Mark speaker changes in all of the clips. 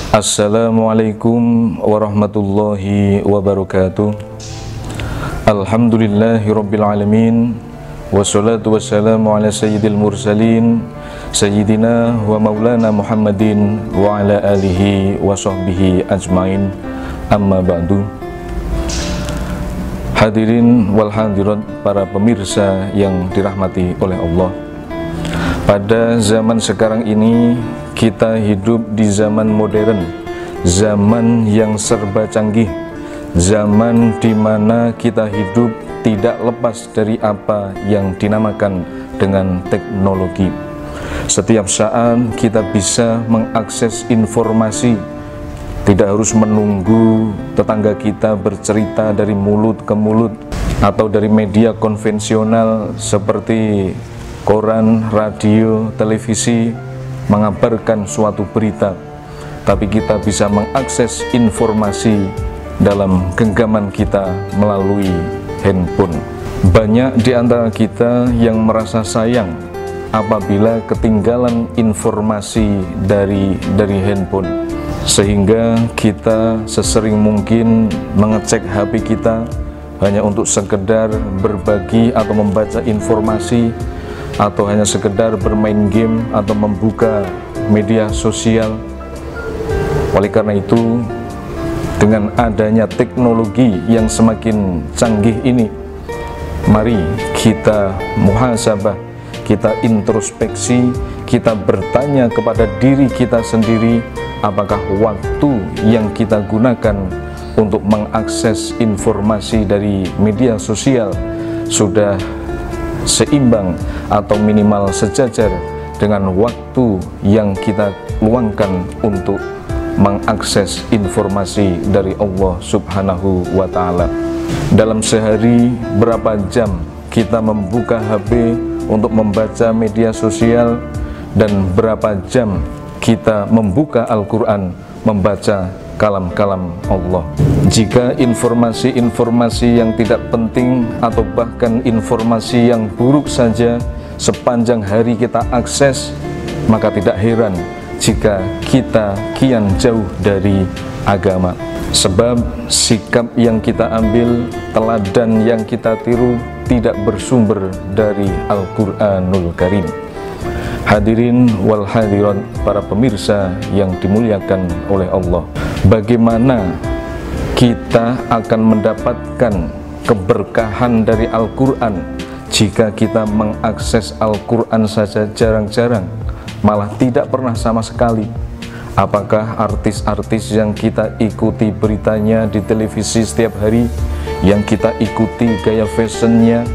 Speaker 1: Assalamualaikum warahmatullahi wabarakatuh. Alhamdulillahirabbil alamin. Wassalatu wassalamu ala sayyidil mursalin sayyidina wa maulana Muhammadin wa ala alihi wa sahbihi ajmain. Amma ba'du. Hadirin wal hadirat, para pemirsa yang dirahmati oleh Allah. Pada zaman sekarang ini kita hidup di zaman modern, zaman yang serba canggih, zaman di mana kita hidup tidak lepas dari apa yang dinamakan dengan teknologi. Setiap saat kita bisa mengakses informasi, tidak harus menunggu tetangga kita bercerita dari mulut ke mulut atau dari media konvensional seperti koran, radio, televisi mengabarkan suatu berita, tapi kita bisa mengakses informasi dalam genggaman kita melalui handphone. Banyak di antara kita yang merasa sayang apabila ketinggalan informasi dari handphone, sehingga kita sesering mungkin mengecek HP kita hanya untuk sekedar berbagi atau membaca informasi, atau hanya sekedar bermain game atau membuka media sosial. Oleh karena itu, dengan adanya teknologi yang semakin canggih ini, mari kita muhasabah, kita introspeksi, kita bertanya kepada diri kita sendiri, apakah waktu yang kita gunakan untuk mengakses informasi dari media sosial sudah seimbang atau minimal sejajar dengan waktu yang kita luangkan untuk mengakses informasi dari Allah Subhanahu wa Ta'ala. Dalam sehari berapa jam kita membuka HP untuk membaca media sosial, dan berapa jam kita membuka Al-Quran, membaca kalam-kalam Allah. Jika informasi-informasi yang tidak penting atau bahkan informasi yang buruk saja sepanjang hari kita akses, maka tidak heran jika kita kian jauh dari agama. Sebab sikap yang kita ambil, teladan yang kita tiru tidak bersumber dari Al-Quranul Karim. Hadirin wal hadirat, para pemirsa yang dimuliakan oleh Allah, bagaimana kita akan mendapatkan keberkahan dari Al-Quran jika kita mengakses Al-Quran saja jarang-jarang, malah tidak pernah sama sekali? Apakah artis-artis yang kita ikuti beritanya di televisi setiap hari, yang kita ikuti gaya fashionnya,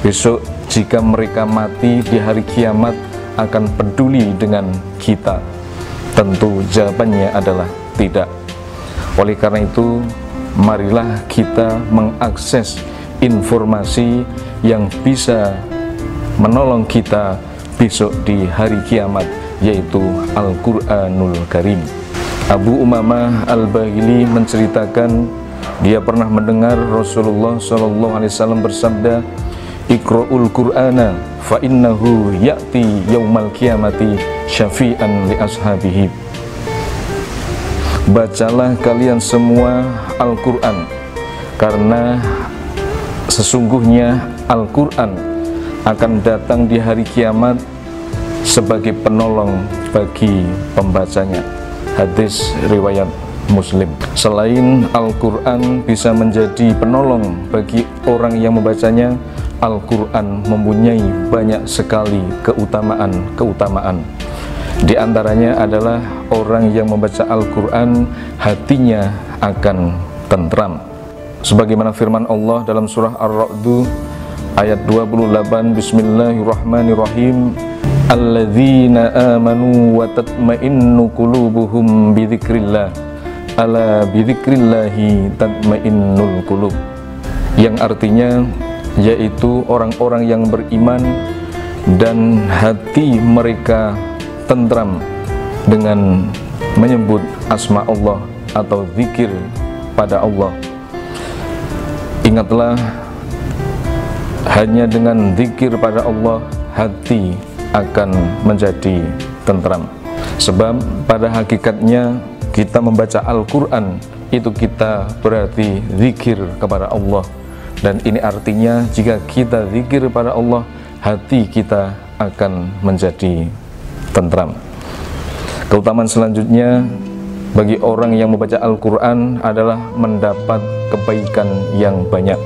Speaker 1: besok jika mereka mati di hari kiamat akan peduli dengan kita? Tentu jawabannya adalah tidak. Oleh karena itu, marilah kita mengakses informasi yang bisa menolong kita besok di hari kiamat, yaitu Al-Quranul Karim. Abu Umamah Al-Bahili menceritakan, dia pernah mendengar Rasulullah SAW bersabda, "Iqra'ul Qur'ana fa innahu ya'ti yaumal qiyamati syafi'an li ashabihi." Bacalah kalian semua Al-Quran, karena sesungguhnya Al-Quran akan datang di hari kiamat sebagai penolong bagi pembacanya. Hadis riwayat Muslim. Selain Al-Quran bisa menjadi penolong bagi orang yang membacanya, Al-Quran mempunyai banyak sekali keutamaan. Di antaranya adalah orang yang membaca Al-Quran, hatinya akan tentram. Sebagaimana firman Allah dalam surah Ar-Ra'd ayat 28, Bismillahirrahmanirrahim, Alladzina amanu wa tatma'innu qulubuhum bidzikrillah, ala bidzikrillahi tatma'innul qulub. Yang artinya yaitu orang-orang yang beriman dan hati mereka tentram dengan menyebut asma Allah atau zikir pada Allah. Ingatlah, hanya dengan zikir pada Allah hati akan menjadi tentram. Sebab pada hakikatnya kita membaca Al-Quran itu kita berarti zikir kepada Allah. Dan ini artinya jika kita zikir kepada Allah, hati kita akan menjadi tentram. Keutamaan selanjutnya bagi orang yang membaca Al-Quran adalah mendapat kebaikan yang banyak.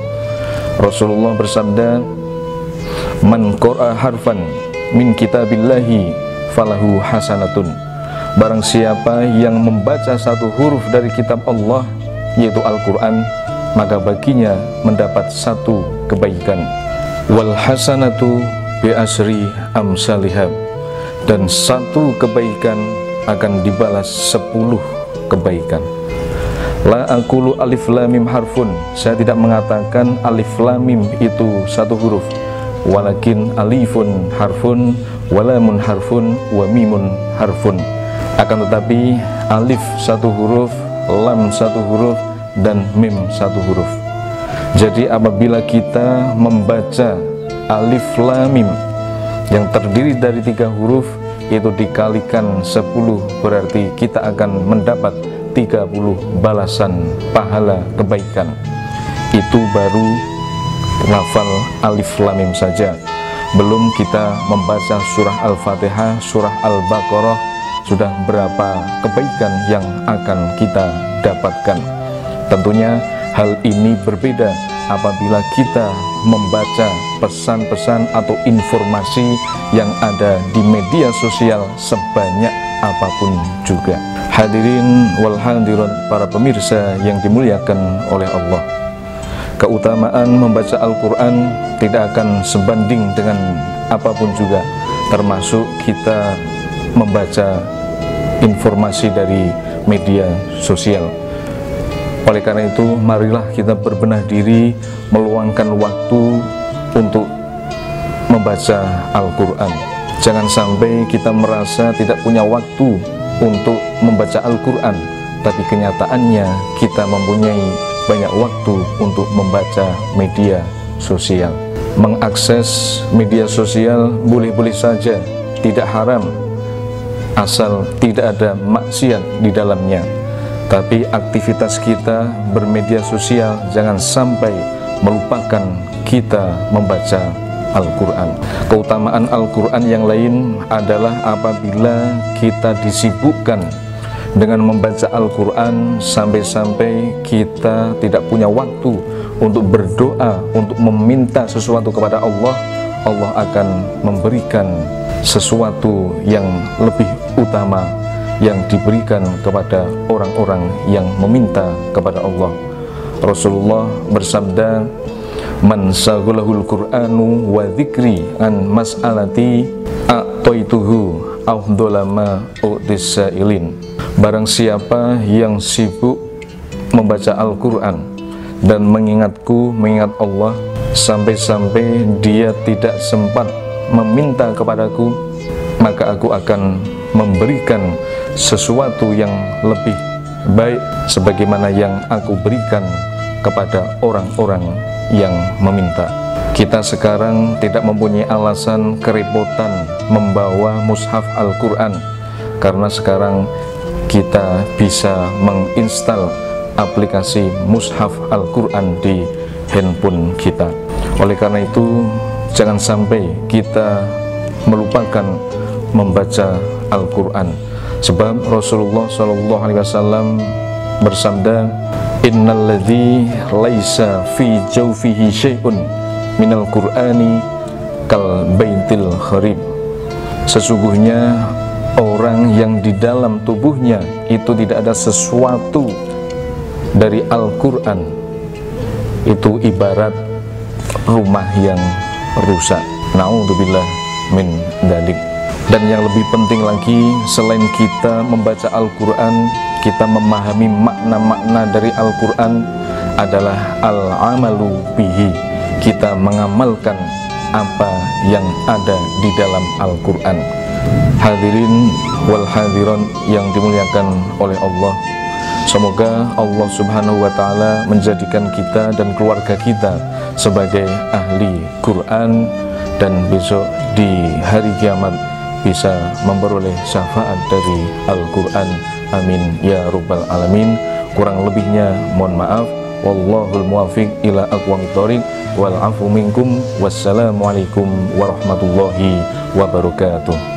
Speaker 1: Rasulullah bersabda, "Man qara'a harfan min kitabillahi falahu hasanatun." Barang siapa yang membaca satu huruf dari kitab Allah, yaitu Al-Quran, maka baginya mendapat satu kebaikan. Wal hasanatu bi asri amsalihab. Dan satu kebaikan akan dibalas 10 kebaikan. La aqulu alif lam mim harfun. Saya tidak mengatakan alif lam mim itu satu huruf. Walakin alifun harfun, walamun harfun, wa mimun harfun. Akan tetapi alif satu huruf, lam satu huruf, dan mim satu huruf. Jadi apabila kita membaca alif lam mim yang terdiri dari 3 huruf, itu dikalikan 10, berarti kita akan mendapat 30 balasan pahala kebaikan. Itu baru lafal alif lam mim saja. Belum kita membaca surah Al-Fatihah, surah Al-Baqarah, sudah berapa kebaikan yang akan kita dapatkan. Tentunya hal ini berbeda apabila kita membaca pesan-pesan atau informasi yang ada di media sosial sebanyak apapun juga. Hadirin wal hadirat, para pemirsa yang dimuliakan oleh Allah, keutamaan membaca Al-Quran tidak akan sebanding dengan apapun juga, termasuk kita membaca informasi dari media sosial. Oleh karena itu, marilah kita berbenah diri, meluangkan waktu untuk membaca Al-Quran. Jangan sampai kita merasa tidak punya waktu untuk membaca Al-Quran, tapi kenyataannya kita mempunyai banyak waktu untuk membaca media sosial. Mengakses media sosial boleh-boleh saja, tidak haram, asal tidak ada maksiat di dalamnya. Tapi aktivitas kita bermedia sosial jangan sampai melupakan kita membaca Al-Quran. Keutamaan Al-Quran yang lain adalah apabila kita disibukkan dengan membaca Al-Quran sampai-sampai kita tidak punya waktu untuk berdoa, untuk meminta sesuatu kepada Allah, Allah akan memberikan sesuatu yang lebih utama yang diberikan kepada orang-orang yang meminta kepada Allah. Rasulullah bersabda, "Man saghulahul Qur'anu wa dzikri an mas'alati a'taituhu afdhala ma u'tisailin." Barang siapa yang sibuk membaca Al-Quran dan mengingatku, mengingat Allah, sampai-sampai dia tidak sempat meminta kepadaku, maka aku akan memberikan sesuatu yang lebih baik sebagaimana yang aku berikan kepada orang-orang yang meminta. Kita sekarang tidak mempunyai alasan kerepotan membawa mushaf Al-Quran, karena sekarang kita bisa menginstal aplikasi mushaf Al-Quran di handphone kita. Oleh karena itu, jangan sampai kita melupakan membaca Al-Quran. Sebab Rasulullah SAW bersabda, "Innalladzi laisa fi jawfihi syai'un minal Qur'ani kal baitil kharib." Sesungguhnya orang yang di dalam tubuhnya itu tidak ada sesuatu dari Al-Quran, itu ibarat rumah yang rusak. Na'udzubillah min dzalik. Dan yang lebih penting lagi, selain kita membaca Al-Quran, kita memahami makna-makna dari Al-Quran adalah al-amalu bihi. Kita mengamalkan apa yang ada di dalam Al-Quran. Hadirin wal hadiron yang dimuliakan oleh Allah, semoga Allah Subhanahu wa Ta'ala menjadikan kita dan keluarga kita sebagai ahli Quran, dan besok di hari kiamat bisa memperoleh syafaat dari Al-Quran. Amin ya Rabbal Alamin. Kurang lebihnya mohon maaf. Wallahul muwafiq ila aqwamit thoriq wal afu minkum. Wassalamualaikum warahmatullahi wabarakatuh.